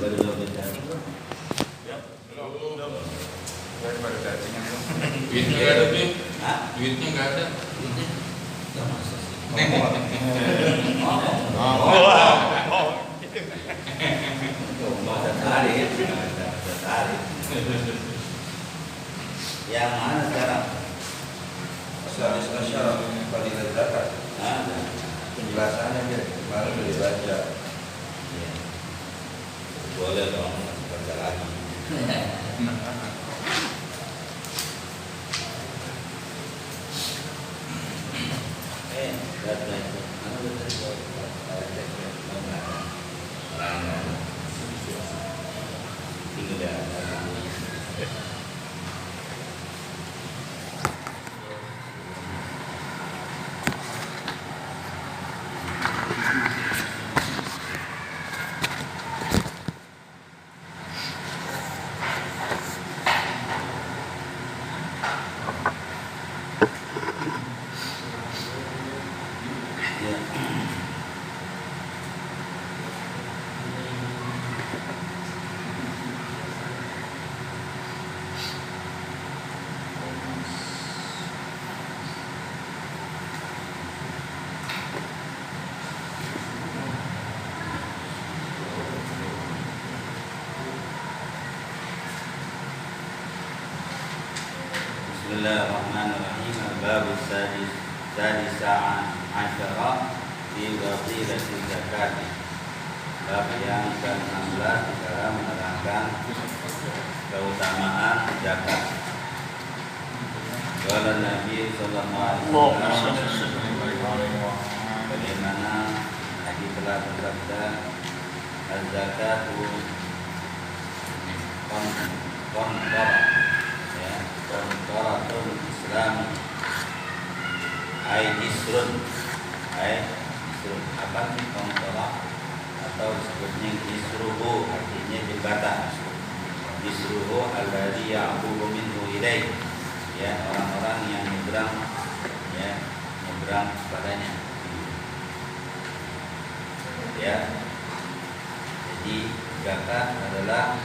Duitnya nggak ada, Bim. Duitnya nggak ada. Nggak masa sih. Yang mana sekarang? Syarat fadilah zakat. Ada. Penjelasannya dia kemarin udah dibaca. Ya. Boleh dong, baca lagi. Bismillahirrahmanirrahim. Al-Babu Sadisa Asyara Fi Fadilati Zakat. Bab yang ke-16 di dalam menerangkan keutamaan zakat. Qala Nabi sallallahu alaihi wasallam, bagaimana Nabi telah bersabda, az-zakatu Qantaratul Islam Isrun apa sih qantara atau sebutnya isruhu, artinya jembatan. Isruhu alladzi ya'budu minhu ilaih, ya, orang-orang yang nyebrang, ya, nyebrang padanya, ya. Jadi zakat adalah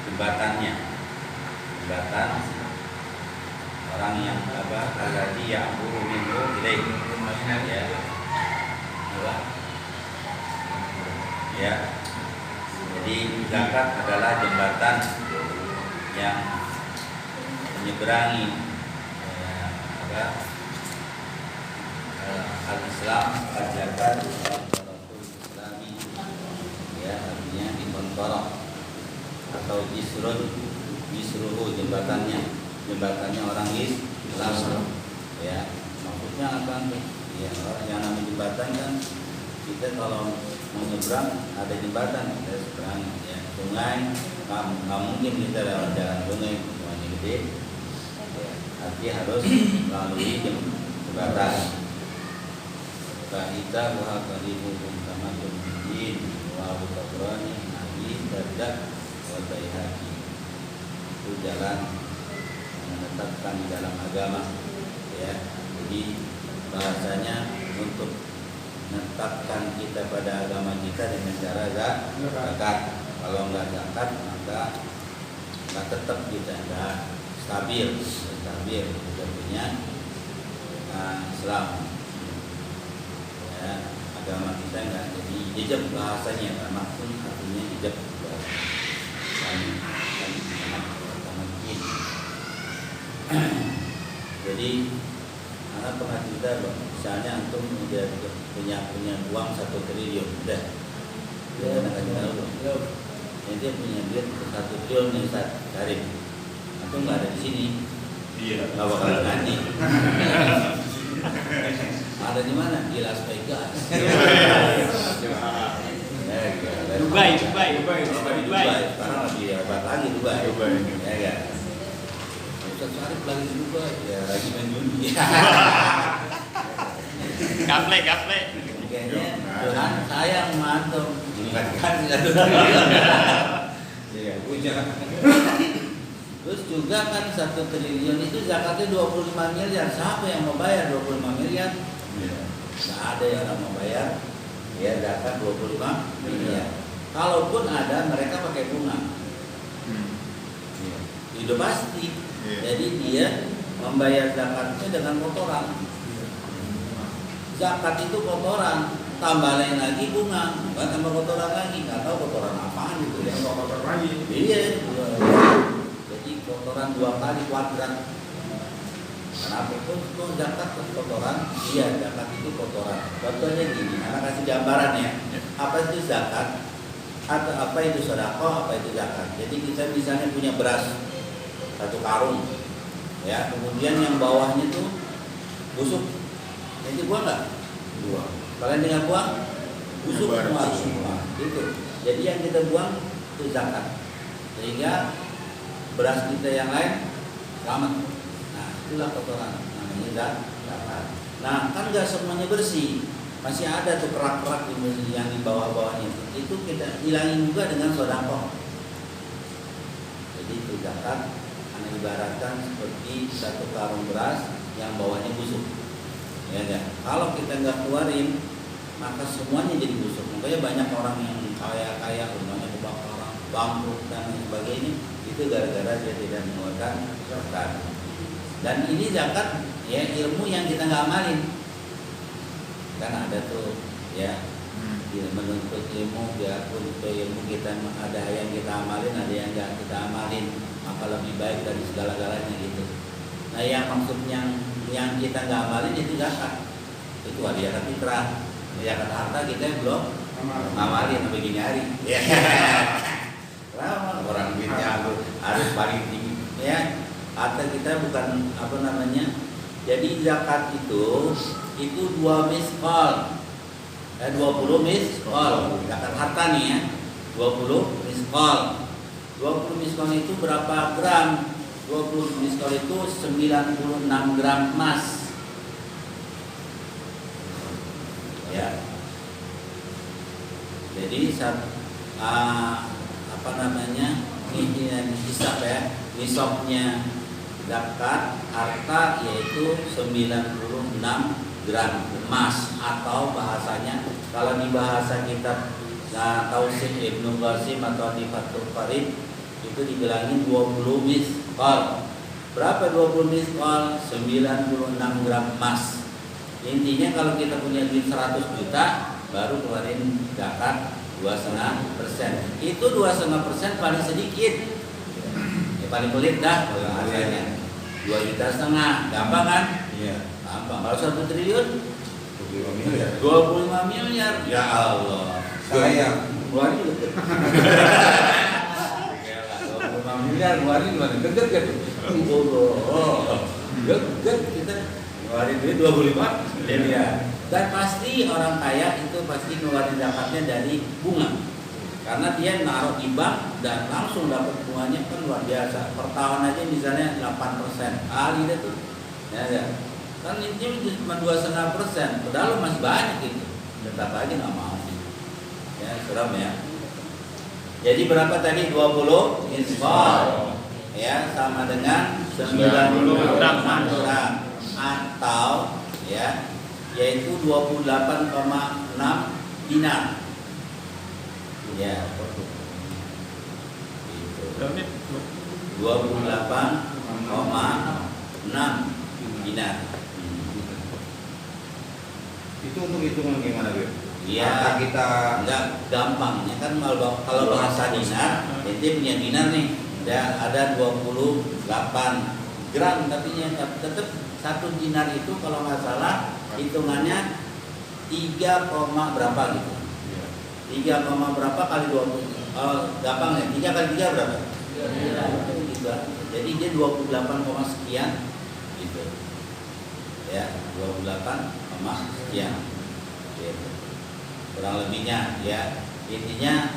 jembatannya, jembatan orang yang alladzi ya'budu minhu ilaih, ya, ya. Jadi zakat adalah jembatan yang menyeberangi al-Islam, al-zakat, Islami, ya, artinya dikontorok atau isruhu jembatannya orang Islam, ya. Maksudnya apa? Ya, orang yang namanya jembatan kan, kita kalau mau nyebrang ada jembatan, kita seberang, ya, sungai, nggak mungkin kita lewat jalan sungai, sungainya gede, ya, arti harus melalui jembatan. Kita buah kalimuhum sama jumjin wa bukabrani nabi dardak wa bayhaqi. Itu jalan menetapkan di dalam agama, ya. Jadi bahasanya untuk menetapkan kita pada agama kita dengan cara zakat. Kalau nggak zakat maka nggak tetap kita, nggak stabil kita punya Islam, ya, agama kita nggak jadi jejak bahasanya, maksud artinya jejak jadi anak pernah cerita, misalnya antum udah punya uang 1 triliun, udah dia anak tahu dong, dia punya duit 1 triliun nih Ustaz Karim, antum nggak ada di sini, Iya. nggak bakal ngaji. Ada di mana? Di Las Vegas. Dubai. Sekarang lagi hebat lagi Dubai. Ya kan. Ustaz Sarif lagi di Dubai, ya lagi main judi. Gaple. Kayaknya Tuhan sayang mantum, ingatkan satu. Ya, punya. Terus juga kan 1 triliun itu zakatnya 25 miliar. Siapa yang mau bayar 25 miliar? Nggak ada yang mau bayar, ya, zakat 25 miliar. Kalaupun ada, mereka pakai bunga. Itu pasti. Jadi dia membayar zakatnya dengan kotoran. Zakat itu kotoran, tambah lain lagi bunga, bukan tambah kotoran lagi. Nggak tahu kotoran apaan itu ya. Kotor lagi. Iya. Jadi kotoran 2 kali kuadrat. Kenapa itu zakat kotoran? Iya, zakat itu kotoran. Contohnya gini, anak kasih gambaran ya. Apa itu zakat? Atau apa itu sedekah, apa itu zakat? Jadi kita misalnya punya beras 1 karung, ya. Kemudian yang bawahnya tuh busuk, nanti buang nggak? Buang. Kalian tinggal buang, busuk semua. Gitu. Jadi yang kita buang itu zakat. Sehingga beras kita yang lain selamat. Nah, itulah kotoran, namanya zakat. Nah, kan nggak semuanya bersih. Masih ada tuh kerak-kerak yang di bawah-bawahnya. Itu kita hilangin juga dengan sedekah. Jadi itu zakat. Ibaratkan seperti 1 karung beras yang bawahnya busuk, ya kan? Kalau kita nggak keluarin, maka semuanya jadi busuk. Makanya banyak orang yang kaya rumahnya kebakaran, bangkrut dan lain sebagainya. Itu gara-gara dia tidak mengeluarkan zakat. Dan ini zakat ya ilmu yang kita nggak amalin. Kan ada tuh ya menuntut ilmu, biarpun itu ilmu kita ada yang kita amalin, ada yang nggak kita amalin, maka lebih baik dari segala-galanya gitu. Nah yang maksudnya yang kita nggak amalin itu zakat, itu hadiah fitrah, zakat harta kita belum amalin sampai gini hari. Lama orang duitnya harus paling tinggi ya. Harta kita bukan apa namanya. Jadi zakat itu 2 miskol. 20 miskol. Zakat harta nih ya. 20 miskol. 20 miskol itu berapa gram? 20 miskol itu 96 gram emas. Ya. Jadi apa namanya? Ini hisab ya. Nisabnya zakat harta yaitu 96 gram emas, atau bahasanya kalau di bahasa kitab Tausif Ibnu Qasim atau di Fathul Farid itu dibilangin 20 miskol. Berapa 20 miskol? 96 gram emas. Intinya kalau kita punya duit 100 juta baru keluarin zakat 2,5%. Itu 2,5% paling sedikit. Ya paling pelit dah kalau harganya 2,5 juta, gampang kan? Iya. Gampang. Kalau 1 triliun 25 miliar. 25 miliar. Ya Allah. Sayang. Keluarin juga. 25 miliar keluarin mana? Geget kan? Geget kita keluarin duit 25 miliar. Dan pasti orang kaya itu pasti keluarin zakatnya dari bunga. Karena dia naruh di bank dan langsung dapat bunganya kan luar biasa. Per tahun aja misalnya 8%. Kali deh tuh. Ya. Kan intinya cuma 2,5%. Padahal masih banyak itu. Tetap aja nggak mau. Ya, suram ya. Jadi berapa tadi? 20 miskol. Ya, sama dengan 96 gram atau ya, yaitu 28,6 dinar. Ya. Gitu. 28,6 dinar. Itu untuk hitungan gimana, Beb? Iya, kita enggak gampangnya kan kalau bahasa dinar, ente punya dinar nih, ada 28 gram, tapi tetap 1 dinar itu kalau nggak salah hitungannya 3, berapa gitu. 3, berapa kali 20? Gampang ya, 3 kali 3 berapa? Jadi dia 28, sekian gitu. Ya, 28, sekian. Gitu. Kurang lebihnya ya, intinya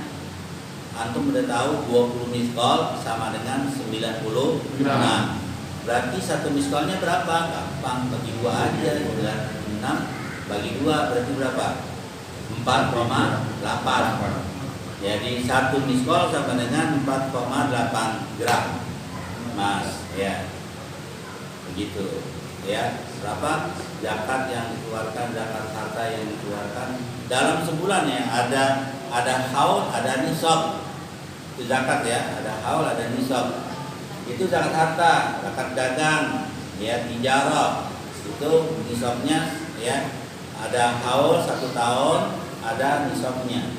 antum udah tahu 20 miskol sama dengan 90 gram. Berarti 1 miskolnya berapa? Gampang, bagi 2 aja. 96 bagi 2 berarti berapa? 4,8. Jadi 1 miskol sama dengan 4,8 gram emas ya. Begitu ya. Berapa zakat yang dikeluarkan, zakat harta yang dikeluarkan dalam sebulan ya, ada haul, ada nisab. Itu zakat ya, ada haul, ada nisab. Itu zakat harta, zakat dagang, ya tijarah. Itu nisabnya ya. Ada haul 1 tahun, ada nisabnya.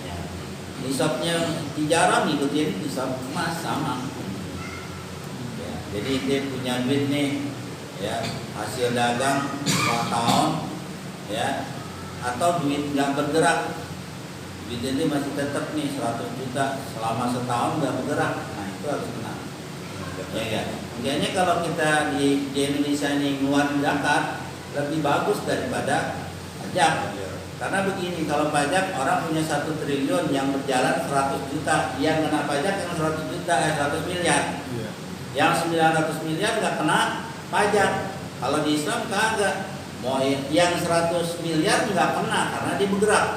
Ya. Nisabnya tijarah ngikutin nisab emas sama. Ya. Jadi dia punya duit nih, ya hasil dagang 2 tahun, ya atau duit nggak bergerak, duit ini masih tetap nih 100 juta selama setahun nggak bergerak, nah itu harus kena. Ya kan? Makanya kalau kita di Indonesia ini ngeluarin zakat lebih bagus daripada pajak. Karena begini, kalau pajak orang punya 1 triliun yang berjalan 100 juta, yang kena pajak yang 100 juta, 100 miliar. Yang 900 miliar nggak kena pajak. Kalau di Islam kagak. Mau yang 100 miliar nggak kena karena dia bergerak.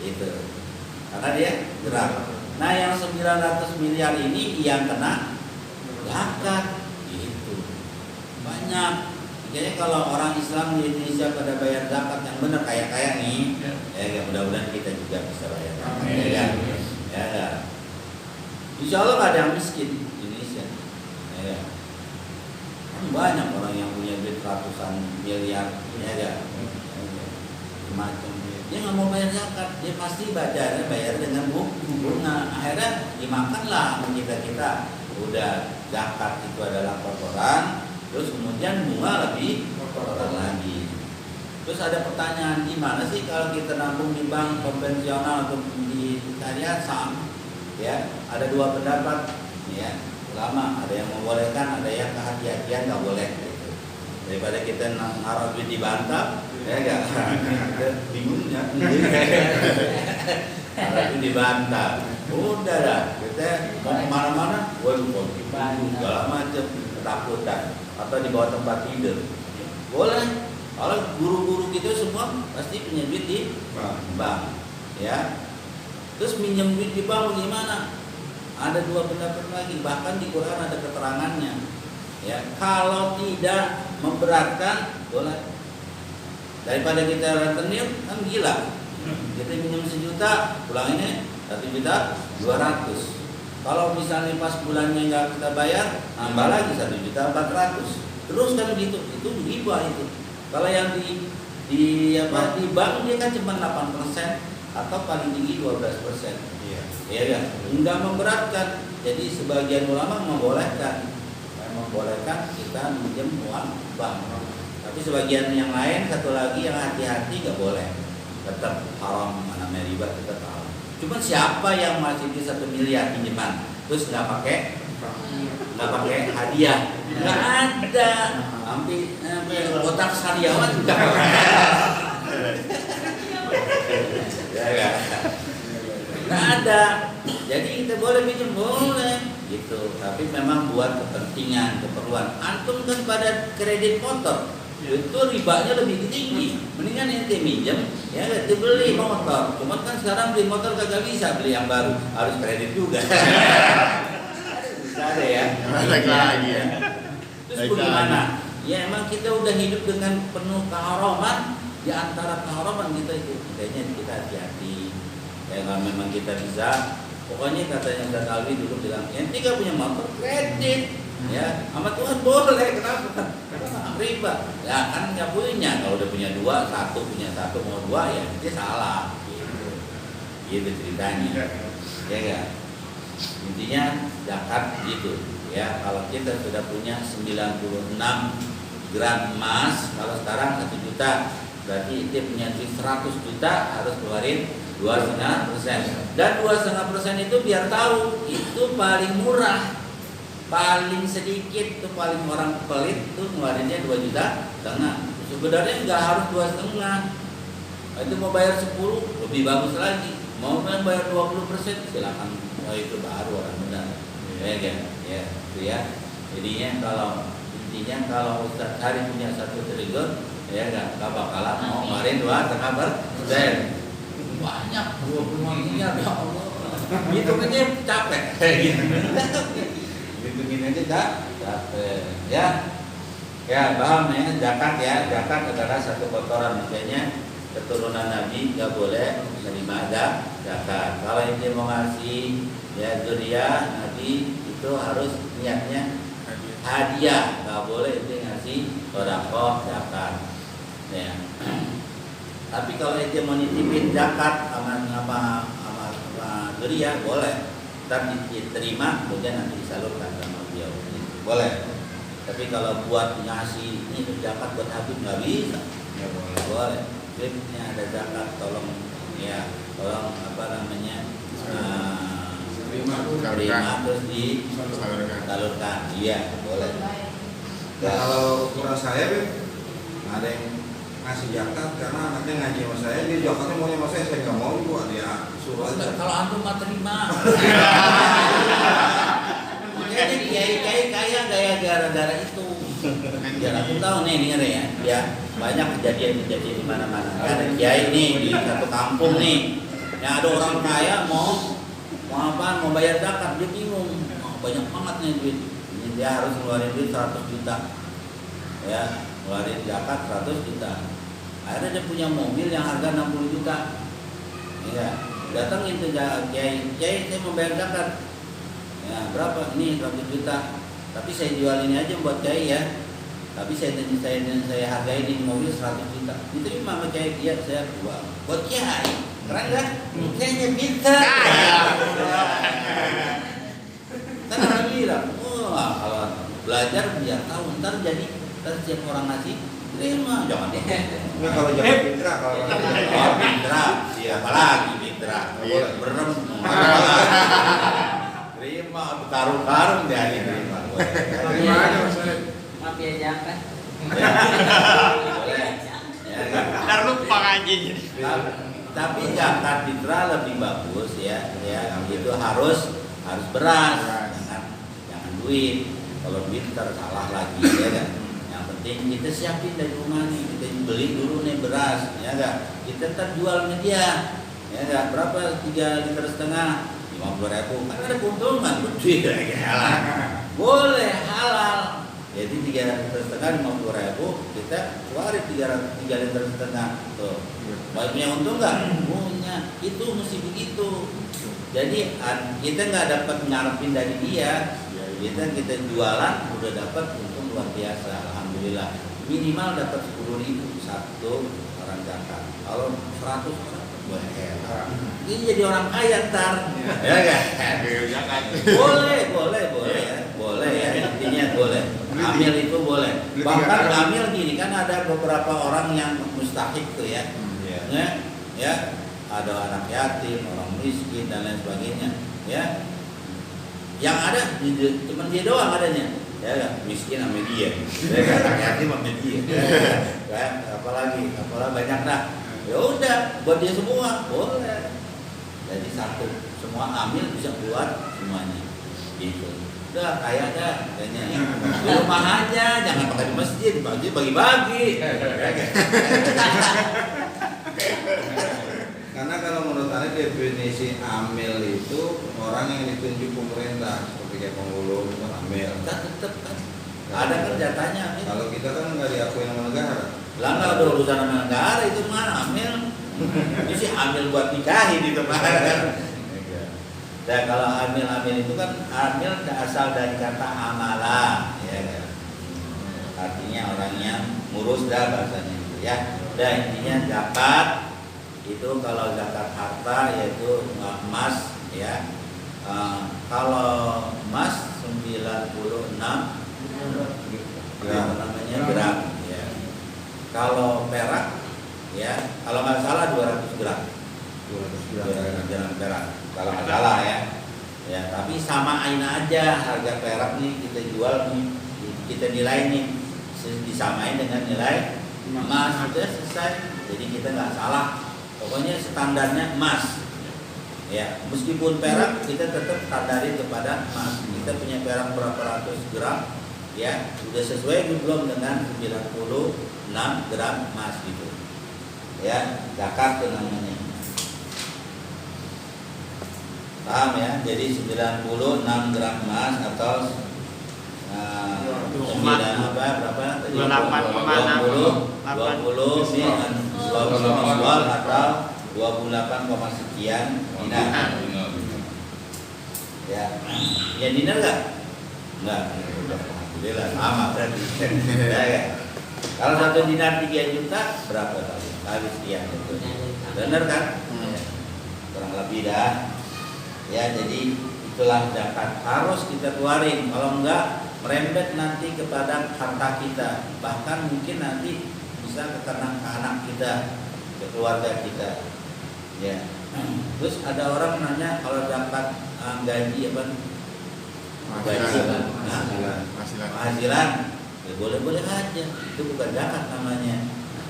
Itu. Karena dia gerak. Nah, yang 900 miliar ini yang kena zakat. Gitu. Banyak. Makanya kalau orang Islam di Indonesia pada bayar zakat yang benar kayak nih, ya mudah-mudahan kita juga bisa bayar. Ya. Insya Allah nggak ada yang miskin di Indonesia. Ya. Banyak orang yang punya duit ratusan miliar, ya. Macam dia nggak mau bayar zakat, dia pasti bayar dengan bunga. Akhirnya dimakanlah kita. Udah zakat itu adalah kotoran. Terus kemudian bunga lebih kotoran lagi. Terus ada pertanyaan, gimana sih kalau kita nabung di bank konvensional atau di syariah saham? Ya, ada 2 pendapat. Ya, ulama ada yang membolehkan, ada yang kehati-hatian nggak boleh. Gitu. Daripada kita naruh duit di bank, ya nggak? Bingung ya. Naruh duit di bank, udah dah. Kita mau kemana-mana, waduh, segala macam ketakutan. Atau di bawah tempat tidur, boleh. Kalau guru-guru kita semua pasti punya duit di bank, ya. Terus minjem duit di bank gimana? Ada 2 pendapat lagi, bahkan di Quran ada keterangannya. Ya, kalau tidak memberatkan, boleh. Daripada kita rentenir, kan gila. Kita minjem 1 juta, pulang ini 1.200.000. Kalau misalnya pas bulannya nggak kita bayar, nambah lagi 1.400.000. Terus kan gitu, itu riba itu. Kalau yang di bank dia kan cuma 8% atau paling tinggi 12%. Iya kan? Enggak memberatkan. Jadi sebagian ulama membolehkan kita minjem uang bank. Tapi sebagian yang lain, satu lagi yang hati-hati nggak boleh. Tetap haram, namanya riba tetap haram. Cuma siapa yang masih di 1 miliar pinjaman terus nggak pakai hadiah? Nggak ada. Sampai kotak sariawan juga. Nggak ada. Jadi kita boleh pinjam, boleh gitu. Tapi memang buat kepentingan, keperluan. Antum kan pada kredit motor itu ribanya lebih tinggi. Mendingan ente minjem, ya itu beli motor. Cuma kan sekarang beli motor kagak bisa beli yang baru, harus kredit juga. Bisa ada ya. Lagi ya. Terus bagaimana? Ya emang kita udah hidup dengan penuh keharaman. Di antara keharaman kita itu, kayaknya kita hati-hati. Ya kalau memang kita bisa, pokoknya katanya Ustaz Alwi dulu bilang, ente gak punya motor kredit. Ya, sama Tuhan boleh, kenapa? Karena riba. Ya kan nggak punya. Kalau udah punya 2, 1 punya 1 mau 2 ya itu salah. Gitu ceritanya. Ya kan? Intinya zakat gitu. Ya kalau kita sudah punya 96 gram emas, kalau sekarang 1 juta, berarti dia punya duit 100 juta harus keluarin 2,5%. Dan 2,5% itu biar tahu itu paling murah. Paling sedikit tuh, paling orang pelit tuh ngeluarinnya 2,5 juta. Sebenarnya nggak harus 2,5. Itu mau bayar 10 lebih bagus lagi. Mau bayar 20% silakan. Oh itu baru orang benar. Ya kan? Ya, itu ya. Jadinya intinya kalau Ustaz Hari punya 1 triliun, ya nggak bakalan mau ngeluarin 2,5%. Banyak 25 miliar ya Allah. Itu aja capek. Gitu. Begini aja capek ya paham ya. Zakat adalah 1 kotoran, makanya keturunan Nabi nggak boleh menerima zakat. Kalau ente mau ngasih ya zuriyah Nabi itu harus niatnya hadiah, nggak boleh ente ngasih sedekah zakat. Ya. Tapi kalau ente mau nitipin zakat sama zuriyah boleh, tapi diterima kemudian nanti disalurkan sama beliau. Boleh. Tapi kalau buat ngasih ini zakat buat Habib nggak bisa. Ya boleh. Boleh. Ini ada zakat, tolong ya, tolong terima terus disalurkan. Iya, boleh. Nah, kalau ukuran saya, Beb, ada yang ngasih zakat karena anaknya ngaji sama saya, dia zakatnya maunya sama saya nggak mau juga, dia suruh aja. Kalau antum mah terima. Jadi kiai kaya gaya gara-gara itu. Biar aku tahu nih denger ya, banyak kejadian di mana-mana. Ada kiai nih di satu kampung nih, yang ada orang kaya mau bayar zakat, dia bingung. Oh, banyak banget nih duit. Dia harus ngeluarin duit 100 juta. Ya, ngeluarin zakat 100 juta. Akhirnya dia punya mobil yang harga 60 juta. Iya, datangin tuh kiai, saya mau bayar zakat. Ya, berapa? Ini 100 juta. Tapi saya jual ini aja buat kiai ya. Tapi saya hargai ini mobil 100 juta. Diterima sama kiai, iya saya jual. Buat kiai. Keren kan? Kayaknya pintar. Kan orang bilang, wah kalau belajar biar tahu ntar setiap orang ngasih terima, jangan deh. Ini kalau jangan Fitra, kalau Fitra, iya apalagi Fitra, berem, terima, karung dari terima. terima aja Mas Arif. Maaf ya jangan. Boleh. Ya, kan? Ntar lupa ngaji jadi. Tapi zakat fitrah lebih bagus ya, itu harus beras, jangan duit. Kalau duit ntar salah lagi ya kan. Yang penting kita siapin dari rumah nih, kita beli dulu nih beras, ya kan. Kita ntar jual ke dia, ya kan. Berapa 3,5 liter, 50.000, kan ada keuntungan betul ya. Boleh halal. Jadi 3,5 liter 50.000, kita keluarin 3,5 liter tuh. Baik punya untung nggak? Punya. Itu mesti begitu. Jadi kita nggak dapat ngarepin dari dia. Kita jualan udah dapat untung luar biasa. Alhamdulillah. Minimal dapat 10.000 satu orang zakat. Kalau 100 orang ini jadi orang kaya ntar. Ya kan? Boleh ya. Intinya boleh. Amil itu boleh. Bahkan amil gini kan ada beberapa orang yang mustahik tuh ya. Ya, ada anak yatim, orang miskin dan lain sebagainya. Ya, yang ada cuma dia doang adanya. Ya, miskin sama dia. Anak yatim sama dia. Kan, apalagi banyak dah. Ya udah, buat dia semua boleh. Jadi satu, semua amil bisa buat semuanya. Gitu. Udah kaya dah kayaknya. Di rumah aja, jangan pakai di masjid, bagi-bagi. Karena kalau menurut Anda definisi amil itu orang yang ditunjuk pemerintah seperti kayak pemulung itu amil. Tetap kan ada kerjanya. Kalau kita kan nggak diakui sama negara. Lah nggak ada urusan sama negara itu mah amil. Ini sih amil buat nikahin itu mah. Dan kalau amil itu kan amil asal dari kata amala, ya kan? Artinya orang yang ngurus dah bahasanya itu ya. Dan intinya zakat itu kalau zakat harta yaitu emas ya. Kalau emas 96 gram ya. Kalau perak ya, kalau nggak salah 200 gram. 200 gram perak. Kalau nggak salah ya. Ya, tapi samain aja harga perak nih kita jual nih, kita nilai nih disamain dengan nilai emas, sudah selesai. Jadi kita nggak salah. Pokoknya standarnya emas. Ya, meskipun perak kita tetap standarin kepada emas. Kita punya perak berapa ratus gram, ya, sudah sesuai belum dengan 96 gram emas gitu. Ya, zakat itu namanya. Paham ya? Jadi 96 gram emas atau 9 berapa? 28,6. 20 nih Miswal atau 28, sekian dinar. Ya, punya dinar nggak? Nggak. Alhamdulillah sama berarti. Ya. Kalau 1 dinar 3 juta berapa kali? Kali sekian itu. Benar kan? Ya. Kurang lebih dah. Ya, jadi itulah zakat harus kita keluarin. Kalau enggak merembet nanti kepada harta kita, bahkan mungkin nanti bisa ke anak kita, ke keluarga kita. Ya. Terus ada orang nanya kalau dapat gaji apa? Penghasilan. Ya, boleh-boleh aja. Itu bukan zakat namanya.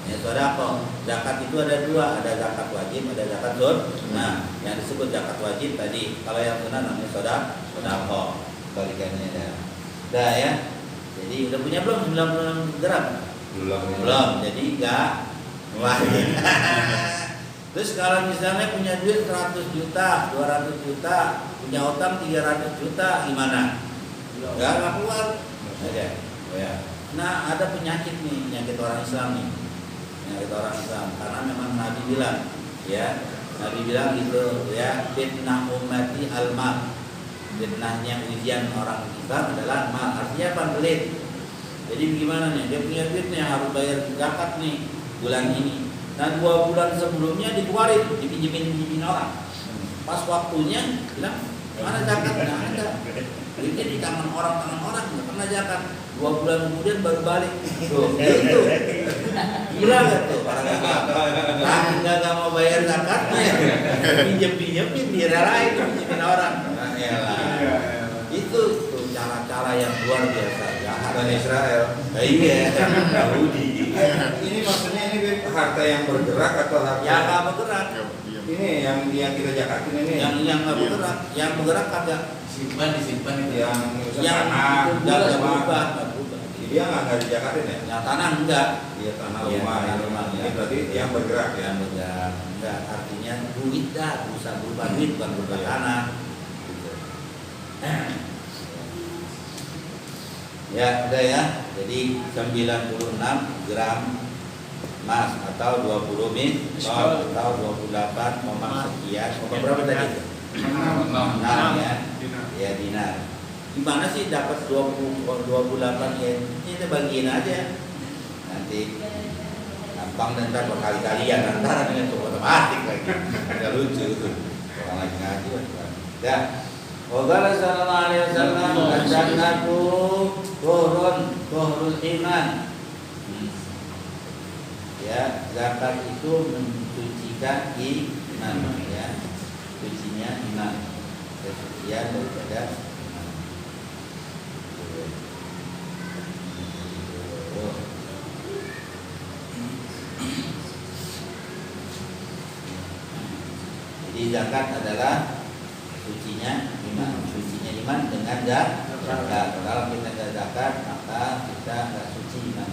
Ya, sedekah. Zakat itu ada 2, ada zakat wajib, ada zakat sunnah. Yang disebut zakat wajib tadi, kalau yang sunnah namanya sedekah. Balikannya dah. Udah ya. Jadi udah punya belum 96 gram? Belum. Jadi enggak wajib. Terus kalau misalnya punya duit 100 juta, 200 juta, punya utang 300 juta, gimana? Enggak keluar. Oke. Oh ya. Nah, ada penyakit nih, penyakit orang Islam nih. Penyakit orang Islam karena memang Nabi bilang, ya. Nabi bilang gitu, ya, fitnah ummati al-mal. Fitnahnya ujian orang Islam adalah mal. Artinya apa? Pelit. Jadi bagaimana nih? Dia punya duitnya harus bayar zakat nih bulan ini. Nah 2 bulan sebelumnya dikeluarin, dipinjemin orang. Pas waktunya bilang mana zakat? Nggak ada. Duitnya di tangan orang, nggak pernah zakat. 2 bulan kemudian baru balik. Tuh, itu. Gila gak tuh orang Islam? Tapi nggak mau bayar zakatnya, pinjemin dia lain, pinjemin orang. Nah, itu cara-cara yang luar biasa jahat. Dan Israel. Iya, Yahudi. Ini maksudnya ini harta yang bergerak atau harta Yang nggak bergerak. ini yang kita zakatin ini Yang nggak bergerak, yang bergerak kagak. disimpan itu. yang Yang tanah, nggak rumah. berubah. Dia nggak dijakatin ya? Yang tanah enggak. Iya tanah Iya, rumah. tanah rumah, Ini ya. berarti yang bergerak ya. Yang bergerak enggak, artinya duit dah, bisa berubah duit bukan berubah tanah. Gitu. Ya, udah ya. Jadi 96 gram emas atau 20 atau 28, sekian. Berapa tadi? 6 ya. Ya dinar. Gimana sih dapat 28 ya? Ini bagiin aja. Nanti gampang dan ntar berkali-kalian antara dengan otomatis lagi. Agak lucu tuh. Orang lagi ngaji. Ya. Waqala sallallahu alaihi wasallam al-jannatu tuhrul iman. Ya, zakat itu mensucikan iman ya. Sucinya iman. Kesucian daripada iman. Jadi zakat adalah sucinya iman. Sucinya iman dengan zakat. Kalau kita tidak zakat, maka kita tidak suci iman.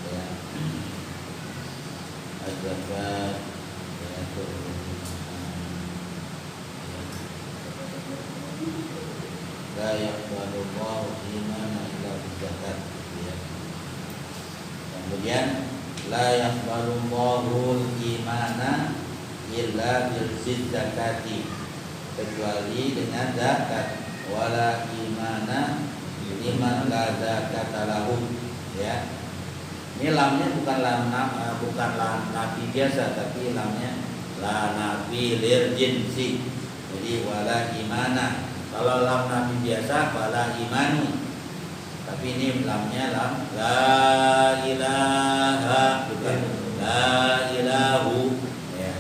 Ya. Zakat ya, la yaqbalullahu imana illa bizakat. Ya. Kemudian la yaqbalullahu imana illa bizakati, kecuali dengan zakat. Wala imana liman la zakata lahu. Ya. Ini lamnya bukan lam nafi biasa, tapi lamnya la nafi lir jinsi. Jadi wala imana. Kalau lam nafi biasa wala imanu. Tapi ini lamnya lam la ilaha, bukan la ilahu. Ya.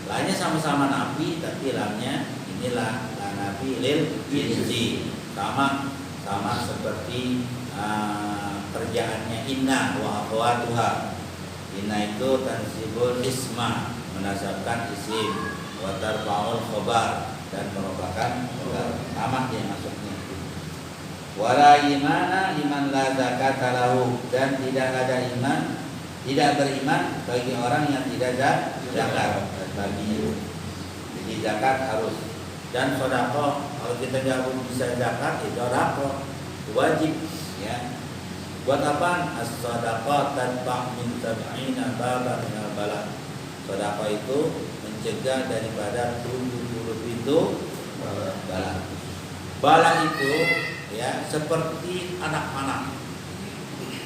Lamnya sama-sama nafi, tapi lamnya inilah la nafi lil jinsi. Sama seperti kerjaannya inna wa akhwatuha. Inna itu tansibul isma, menasabkan isim, wa tarfa'ul khabar, dan merupakan sama dia masuknya. Wala imana liman la zakata lahu, dan tidak ada iman, tidak beriman bagi orang yang tidak zakat baginya. Jadi zakat harus, dan sedekah kalau kita nggak bisa zakat itu sedekah wajib ya. Buat apaan? As-shadaqah tanfa' min sab'ina baban minal bala. Sedekah itu mencegah daripada 70 pintu bala. Bala itu ya seperti anak panah.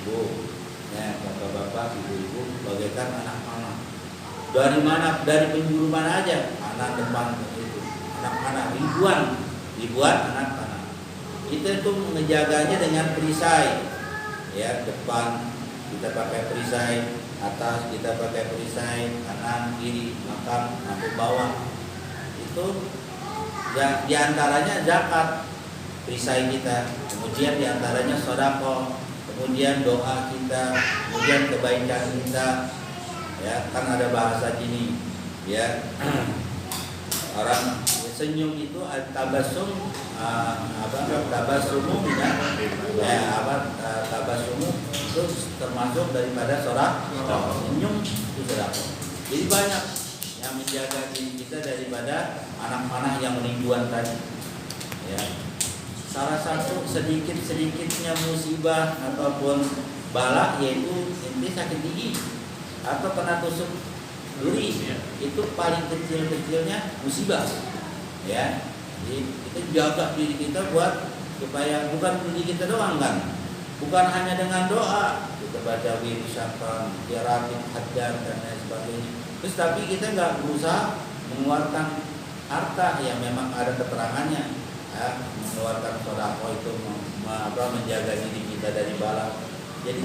Bu, ya bapak-bapak, ibu-ibu, bagaikan anak panah. Dari mana? Dari penjuru mana aja? Anak depan itu, anak panah ribuan anak panah. Kita tuh menjaganya dengan perisai. Ya, depan kita pakai perisai, atas kita pakai perisai, kanan, kiri, belakang, sampai bawah. Itu ya, diantaranya zakat perisai kita, kemudian diantaranya sedekah, kemudian doa kita, kemudian kebaikan kita. Ya, kan ada bahasa gini, ya orang senyum itu tabassum tabassumu tabassumu itu termasuk daripada sedekah. Senyum itu sedekah. Jadi banyak yang menjaga diri kita daripada anak panah yang menimbun tadi. Ya. Salah satu sedikitnya musibah ataupun bala yaitu inti sakit gigi atau kena tusuk duri, itu paling kecilnya musibah. Ya. Jadi kita jaga diri kita buat supaya bukan diri kita doang kan, bukan hanya dengan doa kita baca wirisyakan, tiaratin, hajar dan lain sebagainya. Terus tapi kita nggak berusaha mengeluarkan harta yang memang ada keterangannya, ya, mengeluarkan sedekah itu menjaga diri kita dari bala. Jadi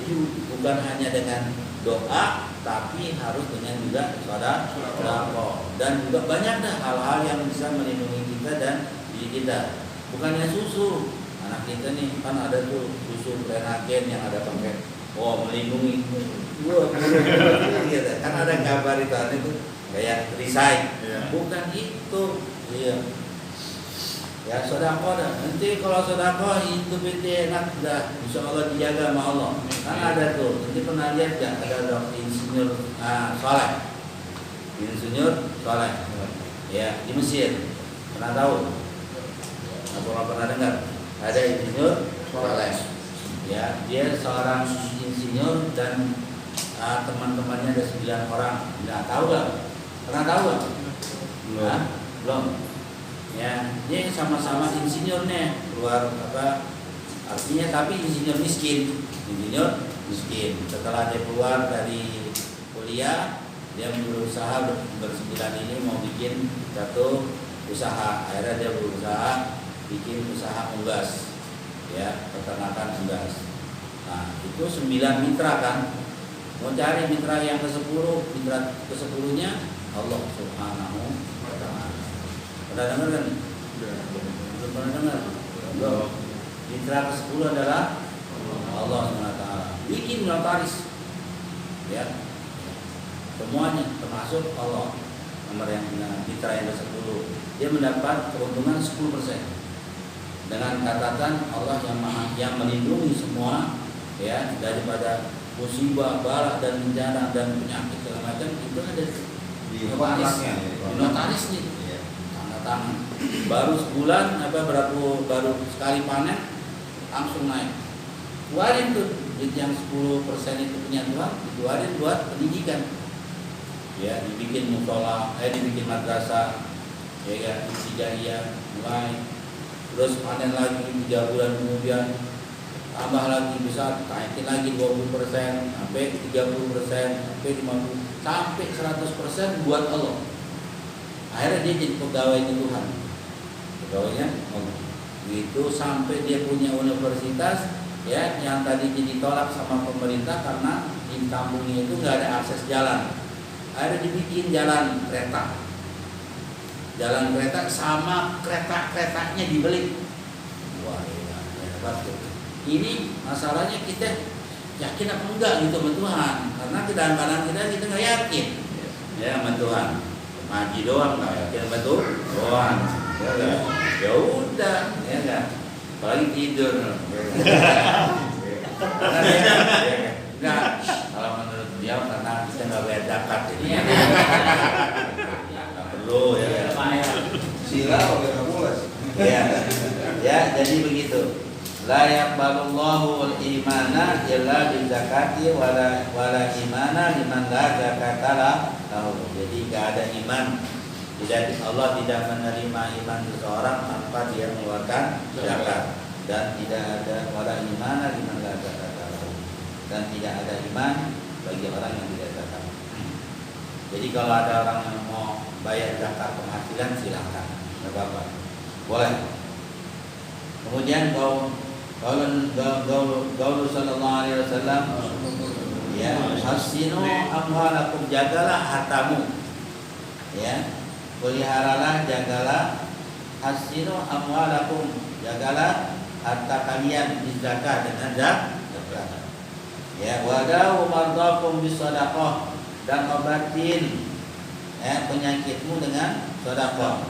bukan hanya dengan doa, tapi harus dengan juga sedekah. Dan juga banyak dah hal-hal yang bisa melindungi kita dan diri kita. Bukannya susu, anak kita nih kan ada tuh susu Prenagen yang ada pakai melindungi. Gitu. Kan ada kabar itu kayak perisai. Bukan itu. Iya. Ya sedekah dah. Nanti kalau sedekah hidup itu enak dah. Insya Allah dijaga sama Allah. Kan ada tuh. Nanti pernah lihat ya ada insinyur Saleh. Insinyur Saleh. Ya di Mesir. Pernah tahu? Apa pernah dengar? Ada insinyur Saleh. Ya dia seorang insinyur dan teman-temannya ada 9 orang. Nggak tahu nggak? Pernah tahu nggak? Belum. Ya, dia sama-sama insinyurnya keluar artinya tapi insinyur miskin. Setelah dia keluar dari kuliah, dia berusaha bersembilan ini mau bikin satu usaha. Akhirnya dia berusaha bikin usaha unggas, ya peternakan unggas. Nah itu 9 mitra kan, mau cari mitra yang ke-10, mitra ke-10-nya Allah Subhanahu wa Ta'ala. Pernah dengar kan? Belum pernah dengar? Belum. Mitra ke-10 adalah Allah SWT. Bikin notaris, ya, semuanya termasuk Allah. Nomor yang mitra yang ke-10, dia mendapat keuntungan 10%. Dengan catatan Allah yang melindungi semua, ya, daripada musibah, bala dan bencana dan penyakit segala macam itu ada di notaris nih. Tangan. Baru sebulan baru sekali panen langsung naik. Keluarin tuh duit yang 10% itu punya Tuhan, dikeluarin buat pendidikan. Ya, dibikin musola, dibikin madrasah, ya kan, ibtidaiyah mulai. Terus panen lagi 3 bulan kemudian tambah lagi bisa naikin lagi 20% sampai 30% sampai 50% sampai 100% buat Allah. Akhirnya dia jadi pegawai Tuhan, pegawainya Allah. Itu sampai dia punya universitas, ya, yang tadi ditolak sama pemerintah karena di kampungnya itu nggak ada akses jalan. Akhirnya dibikin jalan kereta sama keretanya dibeli. Wah, ya, hebat tuh. Ini masalahnya kita yakin apa enggak gitu sama Tuhan, karena kedangkalan kita nggak yakin, ya sama Tuhan. Ngaji doang nggak yakin betul doang, ya udah, ya kan, apalagi tidur. Enggak, kalau menurut dia karena kita nggak bayar zakat jadi nggak perlu, ya. Sila pakai kamulas. Ya, jadi begitu. La yaqbalullahu al-imana illa bil zakati wala imana liman la zakata lahu. Jadi enggak ada iman. Allah tidak menerima iman seseorang tanpa dia mengeluarkan zakat, dan tidak ada wala imana liman la zakata lahu. Dan tidak ada iman bagi orang yang tidak zakat. Jadi kalau ada orang yang mau bayar zakat penghasilan silakan, enggak apa-apa. Boleh. Kemudian gaul sallallahu alaihi wasallam, ya, hasinu amwalakum, jagalah hartamu, ya, peliharalah, jagalah, hasinu amwalakum, jagalah harta kalian di zakat dengan zakat, ya, wadau mardakum bisadaqah, dan obatin, ya, penyakitmu dengan sedekah,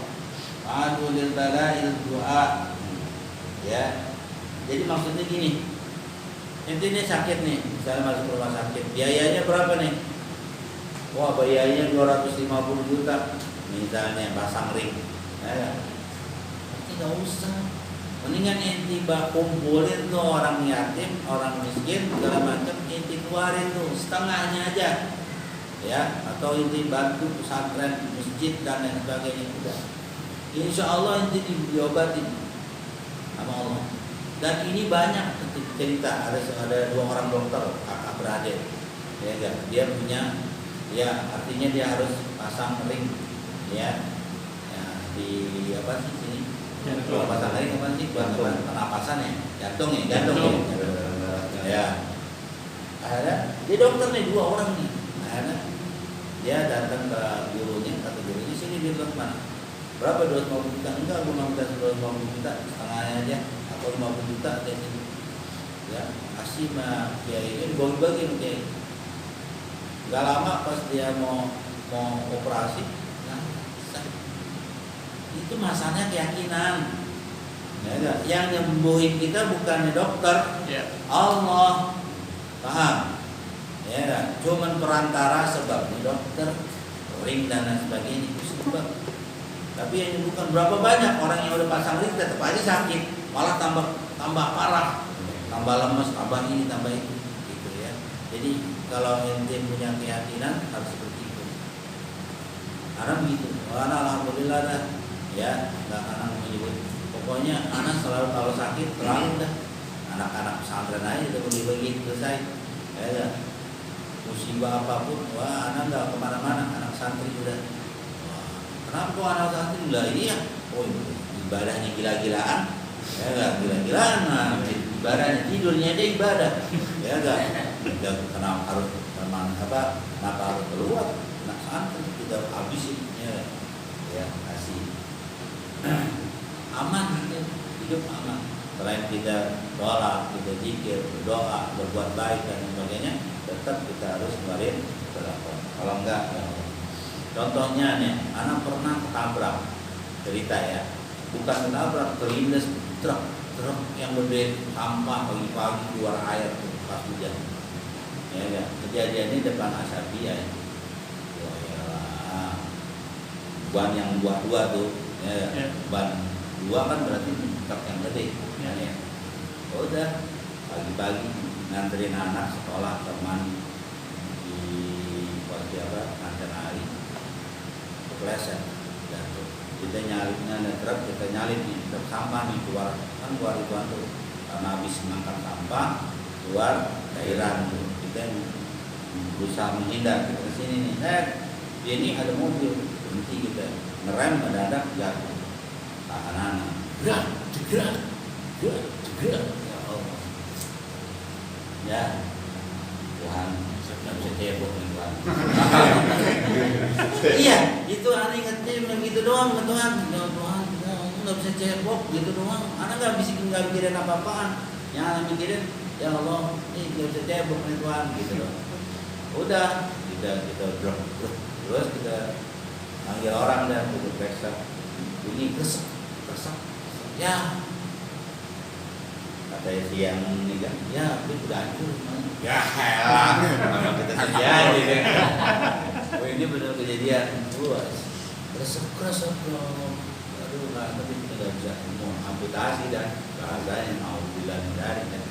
adu lil bala'il du'a, ya. Jadi maksudnya gini, intinya sakit nih, misalnya masuk rumah sakit, biayanya berapa nih? Wah, biayanya 250 juta, misalnya pasang ring, ya. Tidak usah, mendingan inti kumpulin tuh orang yatim, orang miskin, segala macam, inti keluarin tuh setengahnya aja, ya, atau inti bantu pesantren, masjid dan lain sebagainya. Udah, insya Allah inti diobatin sama Allah. Dan ini banyak cerita, ada dua orang dokter, kakak beradik, ya enggak, dia punya, ya artinya dia harus pasang ring, ya, ya di apa sih sini, kalau pasang ring apa sih, buat pernapasan ya, jantung ya, ya. Akhirnya dia dokter nih, dua orang nih, akhirnya dia datang ke gurunya, kata gurunya, sini dia bilang mana, berapa 250 juta? Enggak, gue mau minta 250 juta, setengahnya aja, atau 50 juta dari sini, ya, kasih mah kiai ini bagi-bagi sama kiai. Gak lama pas dia mau operasi, nah, itu masalahnya keyakinan, ya, yang nyembuhin kita bukannya dokter, Allah, paham? Ya, cuman perantara sebabnya dokter, ring dan lain sebagainya itu sebab. Tapi yang bukan berapa banyak orang yang udah pasang ring tetap aja sakit, malah tambah parah, tambah lemes, tambah ini, tambah itu, gitu ya. Jadi kalau ente punya keyakinan harus seperti itu. Karena begitu. Karena alhamdulillah dah, ya, nggak anak menyebut. Pokoknya anak selalu kalau sakit selalu dah. Anak-anak pesantren aja udah bagi-bagi selesai. Ya, musibah apapun, wah anak nggak kemana-mana, anak santri udah. Kenapa kok anak santri? Lah iya, oh ibadahnya gila-gilaan, ya nggak gila-gilaan, nah, ibadahnya tidurnya aja ibadah, ya nggak kenapa harus kenapa harus keluar, anak santri kita habisin, ya kasih aman, hidup aman. Selain kita sholat, kita zikir, berdoa, berbuat baik dan sebagainya, tetap kita harus ngeluarin sedekah. Kalau enggak, contohnya nih, anak pernah ketabrak, cerita ya, bukan ketabrak, terlindas truk yang gede sampah pagi-pagi keluar air tuh pas hujan. Ya, kejadian ini depan Asabia ya. Ban yang dua tuh, ya. Ban dua kan berarti truk yang gede. Ya. Udah pagi-pagi nganterin anak sekolah teman di Kantor Ari, kepleset, jatuh. Kita nyalipnya truk, kita nyalip di truk sampah nih keluar itu tuh, karena habis mengangkat sampah keluar cairan tuh. Kita berusaha menghindar ke sini nih, ini ada mobil berhenti, kita ngerem mendadak jatuh, tahanan gerak. Ya Allah, ya Tuhan, nggak bisa cebok nih Tuhan. Iya, itu anak ingetnya begitu doang, Tuhan, nggak bisa cebok gitu doang. Anak nggak mikirin apa-apaan, yang anak mikirin ya Allah, ini nggak bisa cebok nih Tuhan, gitu loh. Udah, kita drop, terus kita panggil orang dan kita periksa, bunyi kresek, ya. Kata si yang ini kan, ya itu udah hancur, ya elah, kalau kita terjadi kan. Oh ini benar kejadian, luas, keresek, aduh tapi tidak bisa mau amputasi dan bahasanya mau bilang dari kan.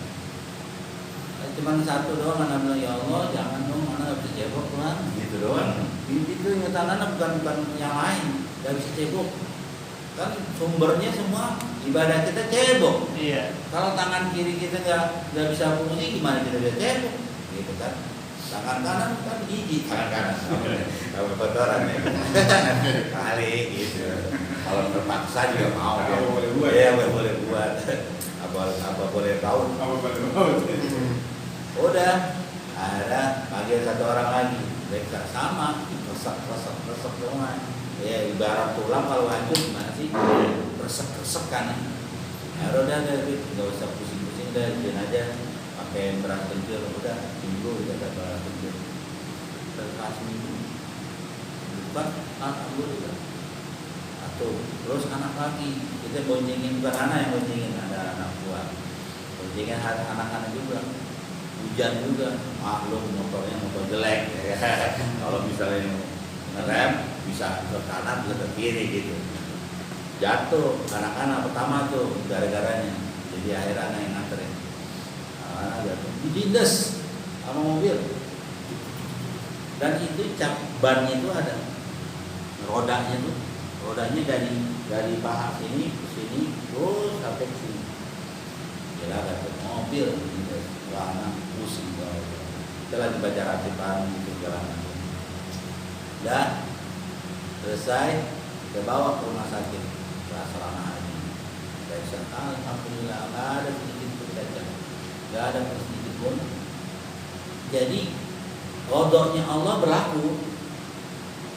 Cuma satu doang anak bilang, ya Allah jangan dong anak bisa cebok Tuhan, gitu doang. Itu ingatan anak bukan yang lain, gak bisa cebok. Kan sumbernya semua ibadah kita cebok. Iya. Kalau tangan kiri kita nggak bisa fungsi, gimana kita bisa cebok? Gitu kan. Tangan kanan kan gigi, tangan kanan kalau kotoran ya. Kali gitu. Kalau terpaksa juga mau. Apa boleh buat? Iya boleh buat. Apa boleh tahu? Apa boleh buat? Udah, ada panggil satu orang lagi, mereka sama, resep doang. Ya ibarat tulang kalau hancur gimana sih? Resep kan. Ya udah nggak usah pusing-pusing, udah bikin aja pakai beras kencur, udah minggu kita dapat beras kencur. Terus minggu, lupa alhamdulillah. Atau terus anak lagi, kita boncengin bukan anak yang boncengin, ada anak buah, boncengin anak-anak juga. Hujan juga, maklum motornya motor jelek ya. Kalau misalnya ngerem bisa ke kanan bisa ke kiri gitu, jatuh anak-anak pertama tuh gara-garanya, jadi akhirnya anak yang nganterin, anak jatuh ditindas sama mobil, dan itu cap bannya itu ada rodanya dari paha sini ke sini terus sampai ke sini, gila jatuh mobil ditindas. Anak pusing banget. Setelah dibaca ratipan gitu jalanan. Dan selesai, kita bawa ke rumah sakit asrama haji. Dan alhamdulillah nggak ada sedikit pun cacat, nggak ada sedikit pun. Jadi kodoknya Allah berlaku,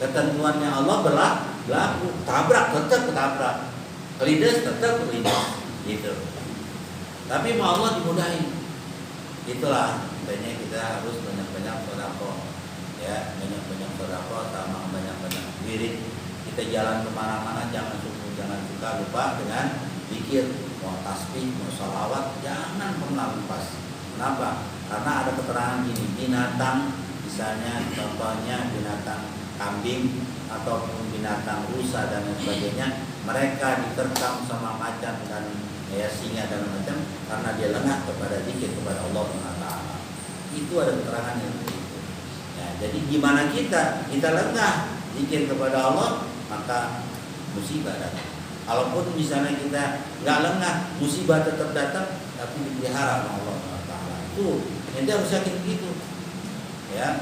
ketentuannya Allah berlaku. Tabrak tetap ketabrak, kelindes tetap kelindes, gitu. Tapi mau Allah dimudahin. Itulah makanya kita harus banyak-banyak sedekah, ya banyak-banyak sedekah sama banyak-banyak wirid. Kita jalan kemana-mana jangan suka lupa dengan zikir, mau tasbih, mau sholawat, jangan pernah lupa. Kenapa? Karena ada keterangan gini, binatang misalnya contohnya binatang kambing ataupun binatang rusa dan lain sebagainya, mereka diterkam sama macan dan singa dan macam karena dia lengah kepada zikir kepada Allah SWT. Itu ada keterangannya itu. Ya, jadi gimana kita lengah zikir kepada Allah, maka musibah datang. Kalaupun misalnya kita nggak lengah, musibah tetap datang, tapi dipelihara oleh Allah SWT. Itu nanti harus yakin begitu. Ya.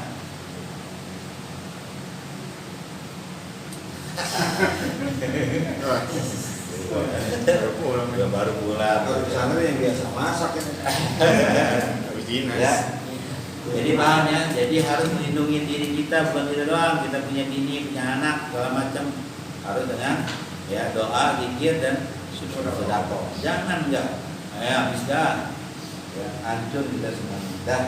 Baru pulang. Kalau di sana yang biasa masak ya. Jadi paham ya. Jadi harus melindungi diri kita, bukan kita doang. Kita punya bini, punya anak, segala macam harus dengan ya doa, zikir dan sedekah. Jangan enggak. Habis dah. Ya, hancur kita semua. Dah.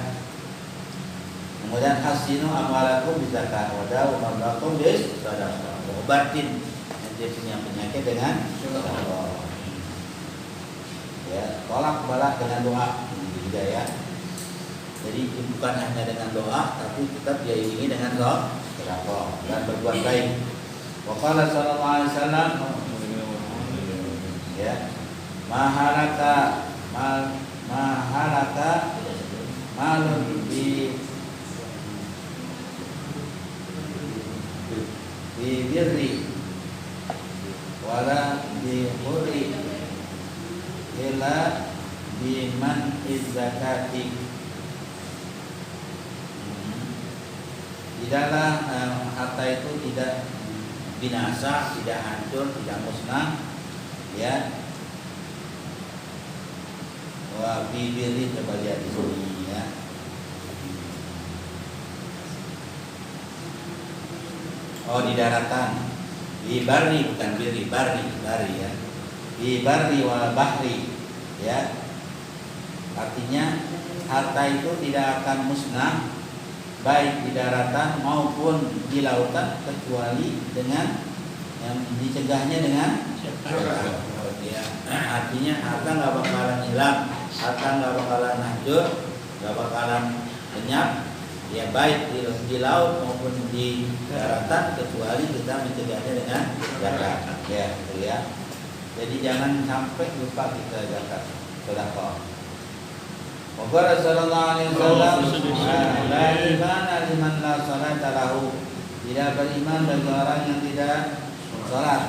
Kemudian hasinu amalakum bizakat wa da'u mamlakum bis sadaqah. Obatin dia punya penyakit dengan Allah. Ya, tolak balak dengan doa juga ya. Jadi bukan hanya dengan doa, tapi tetap dia iringi dengan sedekah dan berbuat baik. Wa qala sallallahu alaihi wasallam ya, mahalaka malun bi birri wala bi huri illa biman izzakati. Tidaklah harta itu tidak binasa, tidak hancur, tidak musnah, ya. Wa bibiri coba lihat di sini ya. Oh di daratan, di bari bukan biri, bari ya. Di bari wal bahri, ya. Artinya harta itu tidak akan musnah baik di daratan maupun di lautan kecuali dengan yang dicegahnya dengan ya. Artinya harta nggak bakalan hilang, harta nggak bakalan hancur, nggak bakalan lenyap, ya baik di laut maupun di daratan kecuali kita mencegahnya dengan zakat. Ya, gitu ya. Jadi jangan sampai lupa kita zakat, sedekah. Wa sallallahu alaihi wasallam la imana liman la salata lahu. Tidak beriman bagi orang yang tidak salat.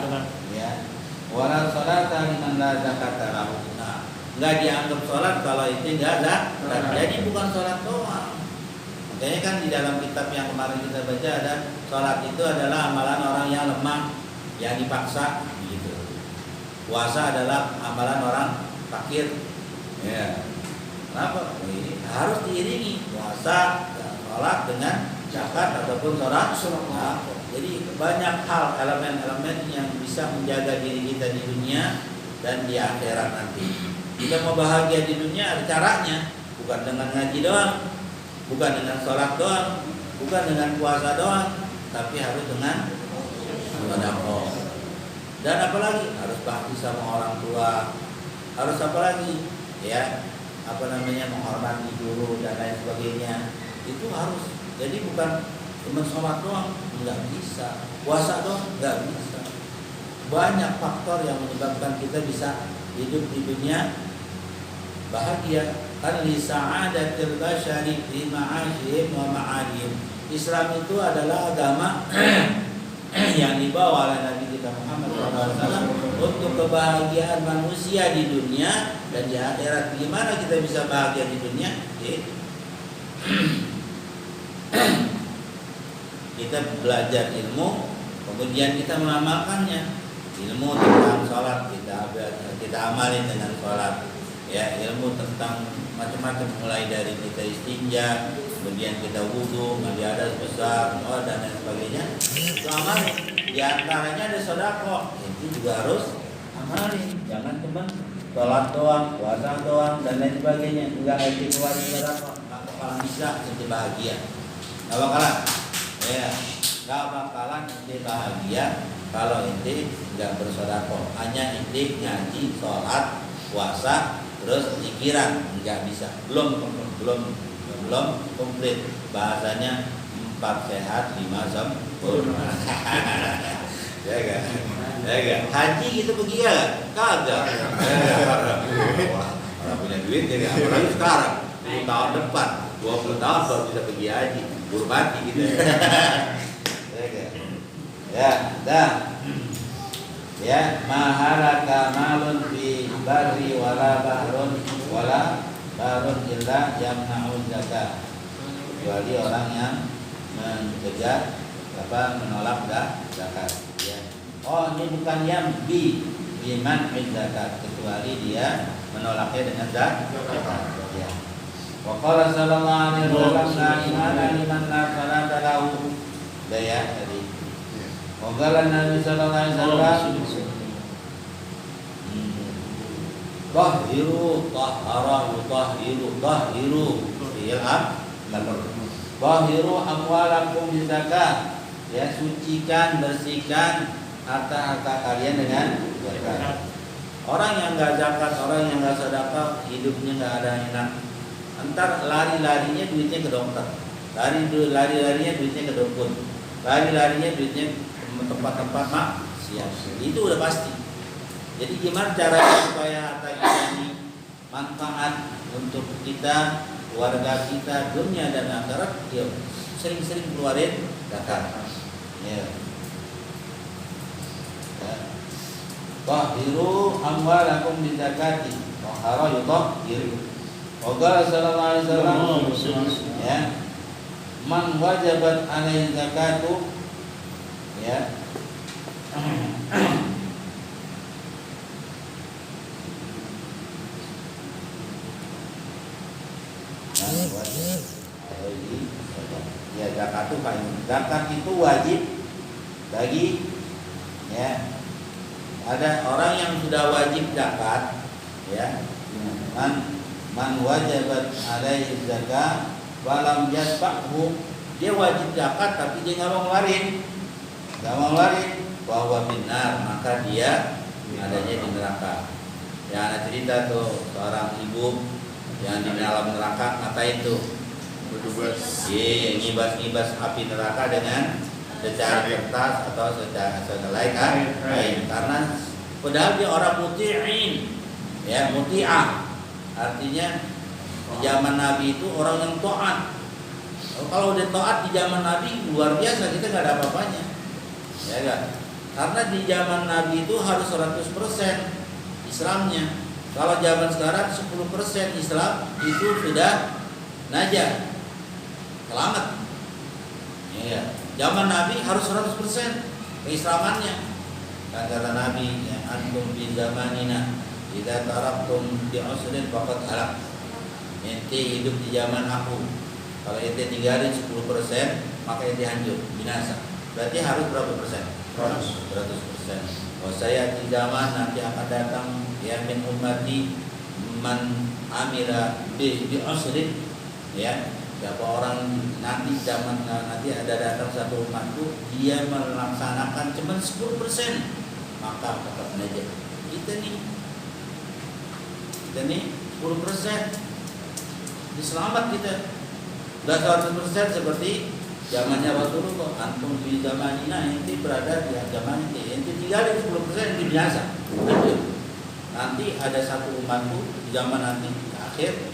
Ya. Wa la salata liman la zakata lahu. Nah, enggak dianggap salat kalau itu enggak zakat. Jadi bukan salat doang. Makanya kan di dalam kitab yang kemarin kita baca ada salat itu adalah amalan orang yang lemah, yang dipaksa gitu. Puasa adalah amalan orang fakir. Ya. Kenapa? Ini harus diiringi puasa dan sholat dengan zakat ataupun sholat. Nah, jadi banyak hal elemen-elemen yang bisa menjaga diri kita di dunia dan di akhirat nanti. Kita mau bahagia di dunia ada caranya, bukan dengan ngaji doang, bukan dengan sholat doang, bukan dengan puasa doang, tapi harus dengan sedekah. Dan apalagi harus bakti sama orang tua, harus apa lagi? Ya, menghormati guru dan lain sebagainya. Itu harus. Jadi bukan cuma sholat doang, nggak bisa. Puasa doang, nggak bisa. Banyak faktor yang menyebabkan kita bisa hidup di dunia bahagia. Kan li sa'adatil basyari fi ma'ashihim wa ma'adihim. Islam itu adalah agama yang dibawa oleh Nabi kita Muhammad SAW untuk kebahagiaan manusia di dunia dan di akhirat. Gimana kita bisa bahagia di dunia? Kita belajar ilmu, kemudian kita mengamalkannya. Ilmu tentang sholat kita amalin dengan sholat. Ya, ilmu tentang macam-macam mulai dari kita istinja, kemudian kita wudu, mandi hadas besar, dan lain sebagainya. Itu amalin. Di antaranya ada sedekah. Itu juga harus amalin. Jangan cuma sholat doang, puasa doang dan lain sebagainya. Enggak ada keluarin sedekah. Enggak bakalan bisa jadi bahagia. Enggak bakalan. Ya, enggak bakalan jadi bahagia kalau ente enggak bersedekah. Hanya ente ngaji, sholat, puasa, terus pikiran enggak bisa. Belum komplit. Bahasanya 4 sehat 5 sempurna. Ya kan? Haji gitu pergi ya? Kagak. Orang punya duit ya kan? Apalagi sekarang 10 tahun depan 20 tahun baru bisa pergi haji. Buru mati gitu. Ya, dah. Ya, mahalaka malun fi barri wala bahrun wala bahrun illa yamna'u zakat. Kecuali orang yang mencegah menolak zakat. Ya. Oh, ini bukan yang biman zakat, kecuali dia menolaknya dengan zakat. Ya. Wa qala sallallahu alaihi wasallam la imana liman la salata lahu. Ya tadi. Wa qala Nabi sallallahu alaihi wasallam Tahiru, tahara, tahiru, ilham, tahiru amwalakum bizakat. Ya, sucikan, bersihkan harta-harta kalian dengan zakat. Orang yang enggak zakat, orang yang enggak sedekah, hidupnya enggak ada enak. Entar lari-larinya duitnya ke dokter, lari-larinya duitnya ke dukun, lari-larinya duitnya ke tempat-tempat maksiat. Itu udah pasti. Jadi gimana caranya supaya harta kita ini manfaat untuk kita, keluarga kita, dunia dan akhirat? Ya, sering-sering keluarin zakat. Ya. Tahiru amwalakum bizakati. Tahara yutahhiru. Wa qala sallallahu alaihi wasallam ya. Man wajabat alaihi zakatu ya. Ya, zakat itu wajib bagi ya. Ada orang yang sudah wajib zakat ya. Man wajabat alaihi zakat walam yasbaqhu. Dia wajib zakat tapi dia enggak mau ngeluarin, bahwa benar maka dia adanya di neraka. Ya, ada cerita tuh seorang ibu yang di dalam neraka, ngapain tuh? Ngibas-ngibas api neraka dengan secara kertas atau secara selai kain. Karena padahal dia orang muti'in, ya muti'ah, artinya di zaman Nabi itu orang yang taat. Kalau udah taat di zaman Nabi luar biasa, kita nggak ada apa-apanya, ya kan? Karena di zaman Nabi itu harus 100% Islamnya. Kalau zaman sekarang 10% Islam itu sudah najah, selamat. Ya, zaman Nabi harus 100% keislamannya. Dan kata Nabi, ya, antum di zamanina idza taraktum bi usrin faqad halak. Ente hidup di zaman aku. Kalau ente tinggalin 10%, maka ente hancur, binasa. Berarti harus berapa persen? 100%. Kalau saya di zaman nanti akan datang ya min ummati man amila bi usrin, ya. Siapa orang nanti zaman nanti ada datang satu umatku, dia melaksanakan cuma 10%, maka tetap aja. Kita nih 10%, diselamat kita. Udah 100% seperti zamannya Rasulullah. Antum di zamanina, inti berada di zaman ini. Inti tinggal di 10% di biasa. Nanti ada satu umatku di zaman nanti akhir,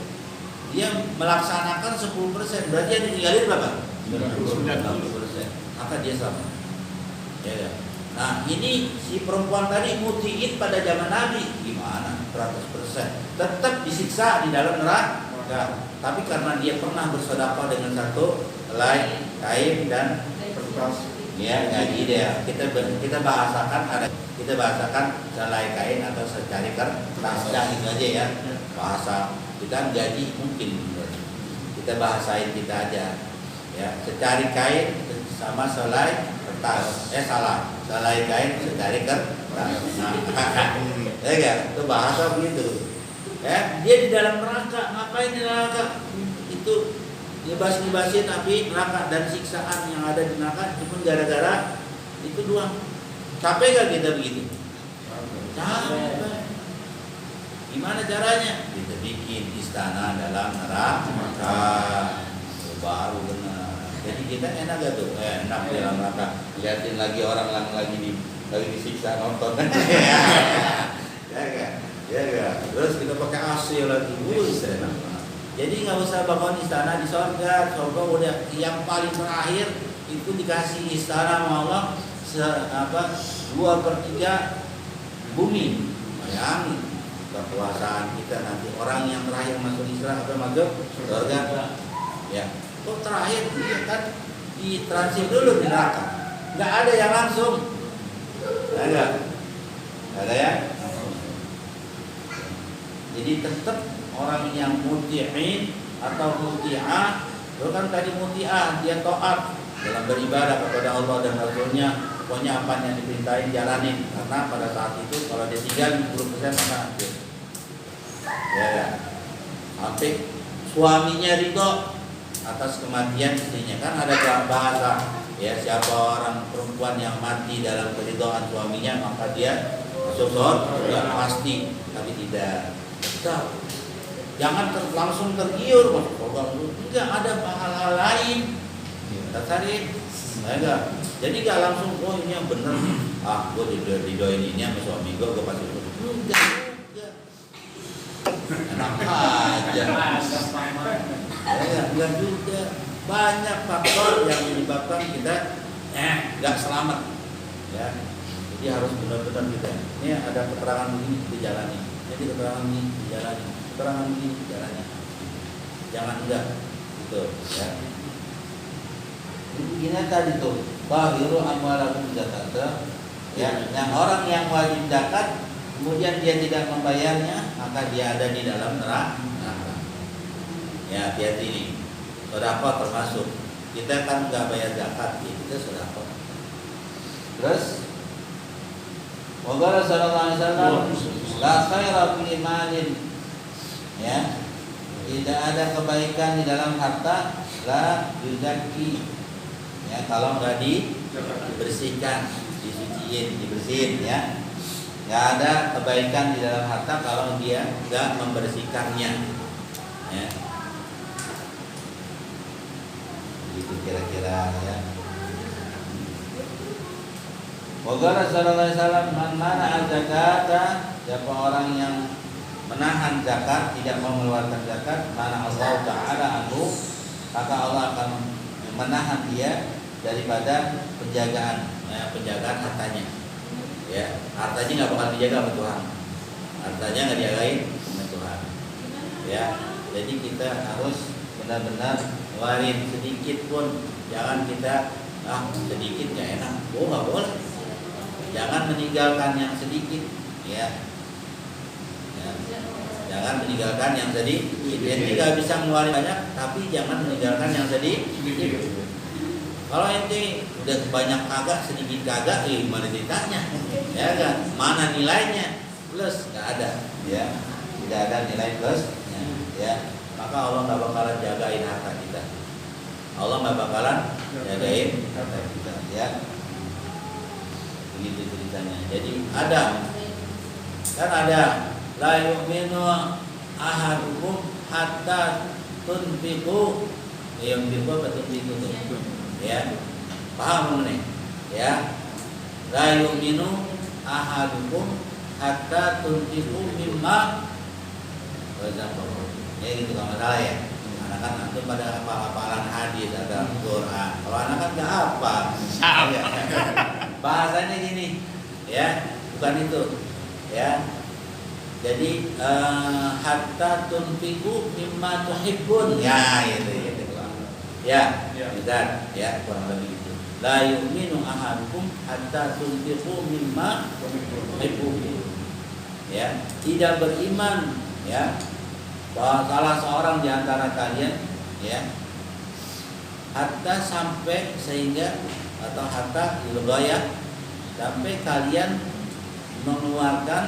dia melaksanakan 10%, berarti yang ditinggalin berapa? 90%. Maka dia sama. Ya. Nah, ini si perempuan tadi muti'in pada zaman Nabi, gimana? 100%. Tetap disiksa di dalam neraka. Tapi karena dia pernah bersedekah dengan satu helai kain dan kertas, ya gaji dia. Kita bahasakan helai kain atau secari kertas, itu aja ya. Bahasa kita gaji mungkin kita bahasain kita aja ya, secari kain sama selai kertas, selai kain secari kertas. Ya kan, itu bahasa begitu ya. Dia di dalam neraka, ngapain di neraka? Itu ngebas-ngebasin api neraka dan siksaan yang ada di neraka cuma gara-gara itu doang. Capek gak kita begitu? Capek. Gimana caranya? Kita bikin istana dalam neraka, baru benar. Jadi kita enak gak tuh? Enak di dalam neraka. Lihatin lagi orang lagi disiksa nonton. Ya kan? Ya kan? Terus kita pakai AC lagi, enak. Jadi nggak usah bangun istana di surga. Surga udah yang paling terakhir itu dikasih istana sama Allah 2/3 bumi. Bayangin kekuasaan kita nanti, orang yang terakhir masuk Islam atau masuk surga, ya. Kok terakhir dia kan ditransit dulu di neraka. Nggak ada yang langsung, nggak ada ya. Jadi tetap orang yang muti'in atau muti'ah, itu kan tadi muti'ah dia taat dalam beribadah kepada Allah dan Rasulnya. Pokoknya apa yang diperintahin jalanin, karena pada saat itu kalau dia tinggal 10% maka hancur. Ya, sampai suaminya ridho atas kematian istrinya. Kan ada bahasa ya, siapa orang perempuan yang mati dalam keridhaan suaminya maka dia masuk surga pasti. Tapi tidak. Jangan langsung tergiur masuk surga. Enggak, ada hal-hal lain. Kita cari, enggak. Jadi enggak langsung ini yang benar nih. Gue didoain ini sama suami gue pasti enggak. Enak aja. Enggak juga. Banyak faktor yang menyebabkan kita enggak selamat. Ya. Jadi harus benar-benar kita. Ini ada keterangan begini dijalani. Jadi keterangan ini dijalani. Keterangan ini dijalani. Jangan enggak. Gitu, ya. Ini tadi tuh, bahiru amwalakum zakata. Ya, yang orang yang wajib zakat kemudian dia tidak membayarnya, maka dia ada di dalam neraka. Ya, hati-hati ini. Sedekah termasuk. Kita kan nggak bayar zakat, ya kita sedekah. Terus, Waqala sallallahu alaihi wasallam, la khaira fi malin. Ya. Tidak ada kebaikan di dalam harta, la yuzaki. Ya, kalau nggak dibersihkan, disuciin, dibersihin, ya. Nggak ada kebaikan di dalam harta kalau dia nggak membersihkannya, ya. Itu kira-kira ya. Waqala sallallahu alaihi wasallam man mana zakata, siapa orang yang menahan zakat, tidak mau mengeluarkan zakat, mana Allah Ta'ala anhu, maka Allah akan menahan dia daripada penjagaan hartanya. Ya, hartanya nggak bakal dijaga sama Tuhan. Hartanya nggak dijagain sama Tuhan. Ya, jadi kita harus benar-benar ngeluarin sedikit pun, jangan kita sedikit nggak enak, nggak boleh. Jangan meninggalkan yang sedikit, ya. Jangan meninggalkan yang sedikit. Ente nggak bisa ngeluarin banyak, tapi jangan meninggalkan yang sedikit. Kalau ente udah banyak kagak, sedikit kagak, gimana ceritanya? Ya kan? Mana nilainya? Plus nggak ada, ya. Tidak ada nilai plusnya, ya. Maka Allah nggak bakalan jagain harta kita. Allah nggak bakalan jagain harta kita, ya. Begitu ceritanya. Jadi ada la yu'minu ahadukum hatta tunfiqu, yang betul itu tuh. Ya. Paham nih? Ya. La yu'minu ahadukum hatta tunfiqu mimma razaqakum. Ya gitu kalau salah ya. Anak kan nanti pada hafalan hadis ada Quran. Kalau anak kan enggak apa. Ya. Bahasanya gini, ya, bukan itu. Ya. Jadi hatta tunfiqu mimma tuhibbun. Ya, itu. Ya, dan ya kurang lebih itu. La yu'minu ahadukum hatta tunfiqu mimma tuhibbun. Ya, tidak beriman, ya, bahwa salah seorang di antara kalian, ya, hatta sampai sehingga atau hatta ilghayah sampai kalian mengeluarkan,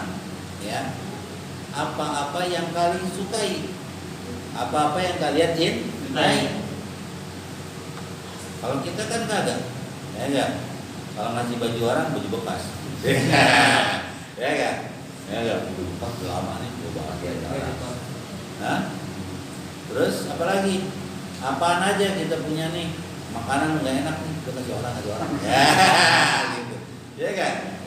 ya, apa-apa yang kalian sukai, apa-apa yang kalian cintai. Kalau kita kan kagak, ya enggak. Kalau ngasih baju orang, baju bekas, ya enggak, ya enggak. Bekas lama nih, coba lagi aja. Nah, terus apalagi? Apaan aja kita punya nih? Makanan nggak enak nih, kita kasih orang, ya, gitu, ya kan?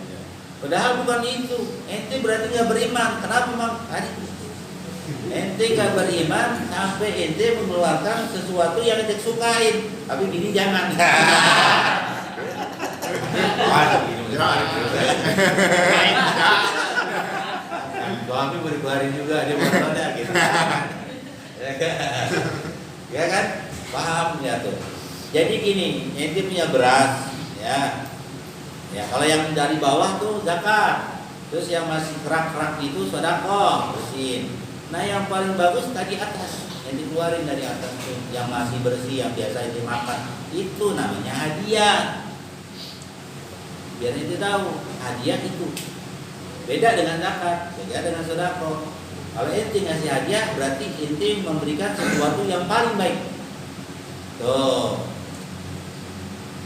Padahal bukan itu. Ente berarti nggak beriman. Kenapa Bang? Ente nggak beriman sampai ente mengeluarkan sesuatu yang ente sukain. Tapi gini jangan. Suami berbaring juga dia motornya gitu. Ya kan? Paham ya tuh. Jadi gini, ente punya beras, ya. Ya, kalau yang dari bawah tuh zakat. Terus yang masih kerak-kerak itu sedekah, bersihin. Nah, yang paling bagus tadi atas, yang dikeluarin dari atas tuh, yang masih bersih, yang biasa dimakan. Itu namanya hadiah. Biar ente tahu, hadiah itu beda dengan zakat, beda dengan sedekah. Kalau ente ngasih hadiah, berarti ente memberikan sesuatu yang paling baik. Tuh.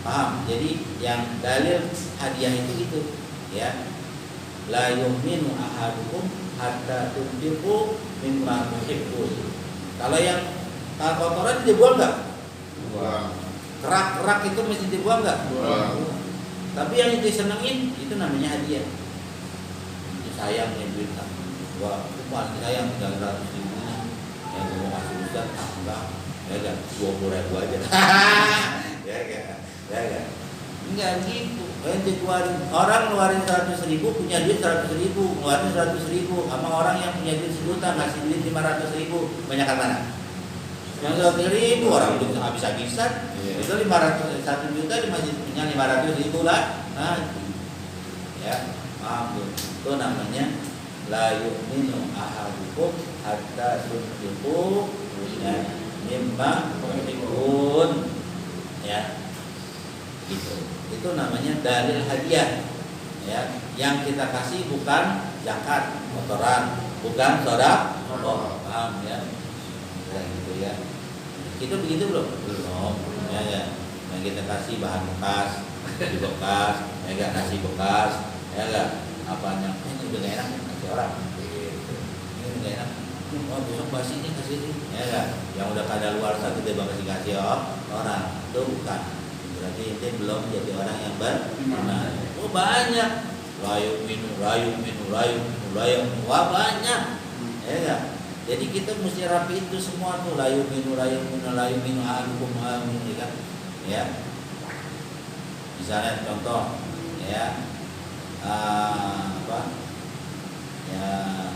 Paham? Jadi yang dalil hadiah itu gitu, ya. La yu'minu ahadukum hatta tunfiqu mimma tuhibbun. Kalau yang kotoran dibuang enggak? Buang. Kerak-kerak itu mesti dibuang enggak? Buang. Tapi yang itu senengin itu namanya hadiah. Itu sayangnya duit. Wah, itu paling sayang 300 ribu. Yang mau kasih Ustaz, enggak. Ya enggak, 20.000 aja. Ya enggak. Ya kan? Enggak gitu. Ente keluarin, orang ngeluarin 100.000 punya duit 100.000, ngeluarin 100.000, sama orang yang punya duit 1 juta ngasih duit 500.000, banyakan mana? Yang 100.000 orang udah habis-habisan, itu 500 1 juta punya 500.000 lah. Nah, ya, paham tuh. Itu namanya la yu'minu ahadukum hatta tunfiqu mimma tuhibbun, ya. Gitu. Itu namanya dalil hadiah, ya. Yang kita kasih bukan zakat, kotoran, bukan sedekah. Paham ya? Ya gitu ya. Itu begitu belum? Belum. Ya. Yang kita kasih bahan bekas, baju bekas, ya enggak, nasi bekas, ya enggak. Apanya? Ini udah gak enak kasih orang. Gitu. Ini udah enak. Oh, besok basi ini kasih ini. Ya enggak. Yang udah kada luar satu dia bakal kasih orang. Itu bukan. Berarti ente belum jadi orang yang beriman. Oh banyak. Layu minum, wah banyak. Ya enggak? Jadi kita mesti rapi itu semua tuh. Layu minum, alukum, kan? Ya. Misalnya contoh, ya, apa? Ya,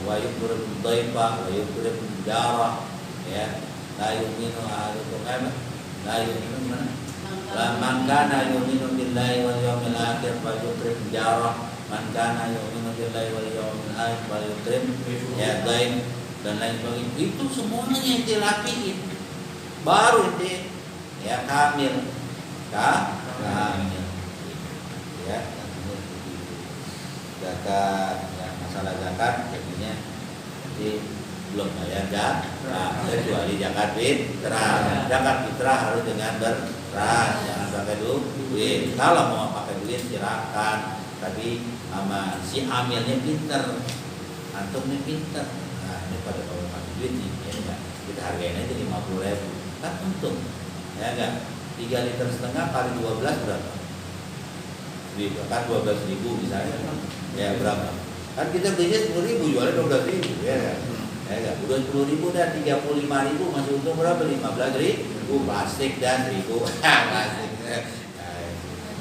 wayuk kurang doipa, wayuk kurang darah, ya. Layu minum alukum, layu minum mana? Man kana yu'minu billahi wal yawmil akhir falyukrim jarah, man kana yu'minu billahi wal yawmil akhir falyukrim ya daim, dan lain sebagainya. Itu semuanya yang dilapiin. Baru itu ya kamil. Kamil. Ya, zakat, ya, masalah zakat jadinya jadi belum bayar kecuali zakat fitrah. Zakat fitrah harus dengan beras, jangan pakai duit. Kalau mau pakai duit silakan, tapi sama si amilnya pinter, antumnya pinter. Nah ini pada kalau pakai duit nih, ya enggak, kita hargain aja 50.000, kan untung, ya enggak. 3,5 liter kali 12 berapa? Kan 12.000 misalnya, ya berapa? Kan kita belinya 10.000, jualnya 12.000, ya enggak? Ya enggak, udah 10.000 dan 35.000 masih untung berapa? 15.000, plastik dan 1.000, plastik.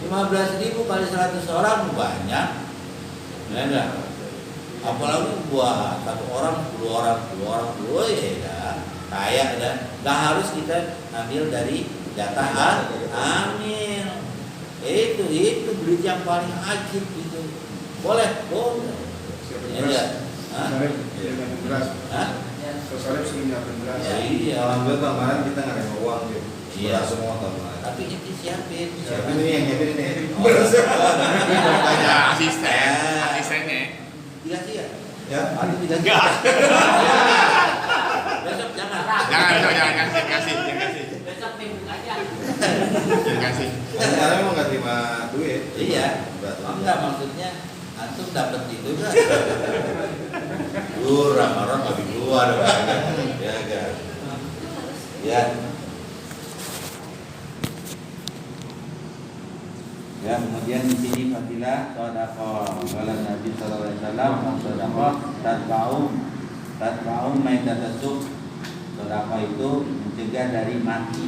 15.000 kali 100 orang banyak, ya enggak? Apalagi buat 1 orang, 10 orang, ya kaya dan nggak harus kita ambil dari jatah amil. Itu duit yang paling ajib itu. Boleh. Ya enggak? Iya. Alhamdulillah tahun kemarin kita nggak ada uang gitu. Iya. Semua tahun kemarin. Tapi itu siapin. Ini yang nyiapin ini. Ya, asistennya. Dikasih ya? Ya. Aduh, dikasih. Enggak. Besok jangan. Jangan kasih. Besok minggu aja. Jangan kasih. Kemarin emang nggak terima duit. Iya. Enggak, maksudnya antum dapat itu kan? Ramadan nggak keluar, ya kan? Ya. Ya, kemudian di sini fadilah sedekah. Kalau Nabi sallallahu alaihi wasallam sedekah tatba'u maitatasuq. Sedekah itu mencegah dari mati.